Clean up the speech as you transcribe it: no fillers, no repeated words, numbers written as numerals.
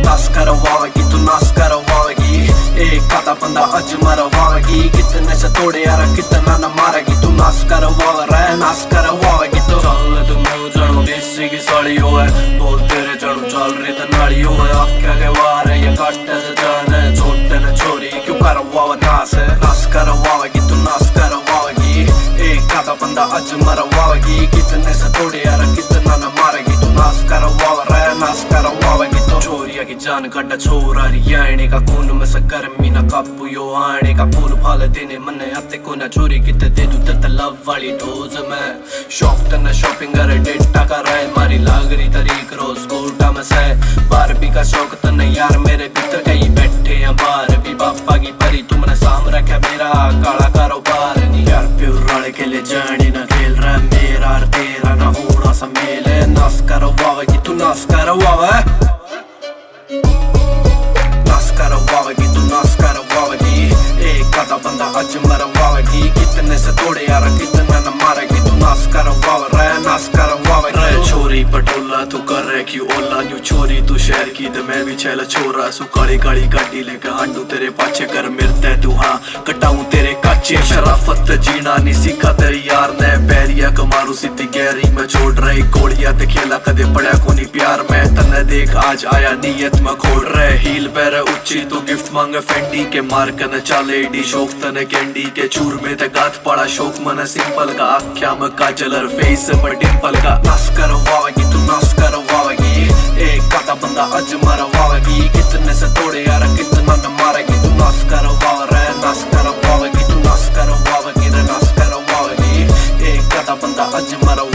नास करवाएगी तू नास करवाएगी, एक आधा बंदा अज मरवाएगी। कितने से तोड़े यार कितना न मारेगी, तू नास करवा रहा नास करवाएगी। तो चल तू मुँह जानू देसी की साड़ी हो है, बोल तेरे जानू चल रही तो नाड़ी हो है। आख्या के वार है ये काटे से जान है, छोटे न छोरी क्यों करवावा नास है। नास करवाएगी तू नास करवाएगी, एक आधा बंदा अज मरवाएगी। कितने से तोड़े यार कितना न मारेगी, तू नास करवा रहा नास करवाएगी। तो चोरिया की जान कटा छोरा रियाने का खून में से गर्मी ना काबू यो आने का फूल फाल देने मने आते को ना चोरी कितने दे दूं तेरे लव वाली डोज में। शौक तन शॉपिंग करे डेटा का रहे मारी लाग रही तारीख रोज कोटा में से। बारबी का शौक तन यार मेरे भीतर कहीं बैठे हैं बाहर भी बापा की परी तुमने साम रखा मेरा काला कारोबार नहीं यार। प्योर के लिए जाने ना खेल रहा मेरा और तेरा ना होना सा मेल है। नास करवाएगी तू नास करवावे, नास करवाएगी तू नास करवाएगी, एक आधा बंदा अज मरवाएगी। कितने से तोड़े यार कितना न मारेगी, तू नास करवावे रहा नास करवाएगी। छोरी पटोला तू कर रहे क्यों ओला न्यू छोरी तू शहर की तो मैं भी छैला छोरा सु काली काली गाड़ी लेकर हांडू तेरे पाछे कर मिलता है तू हाँ कटाऊं तेरे काचे। शराफत जीना नहीं सीखा तेरे यार ने, बैरिया कमारू सीधी गहरी में छोड़ रही गोलिया ते खेला कदे पड़ा को नहीं प्यार में। तने देख आज आया नीयत में खोड़ रहे हील पैर उच्ची तू गिफ्ट मांगे फेंडी के मार कने चाले डी शौक तने कैंडी के चूर में ते गात पड़ा शौक मन सिंपल का आख्या में काजलर फेस पर डिंपल का। नास करवाएगी तू नास करवाएगी, एक आधा बंदा अज मरवाएगी। कितने से तोड़े यार कितना न मारेगी, तू नास करवा रहा नास करवाएगी। तू नास करवाएगी रे नास करवाएगी, एक आधा बंदा अज मरवाएगी।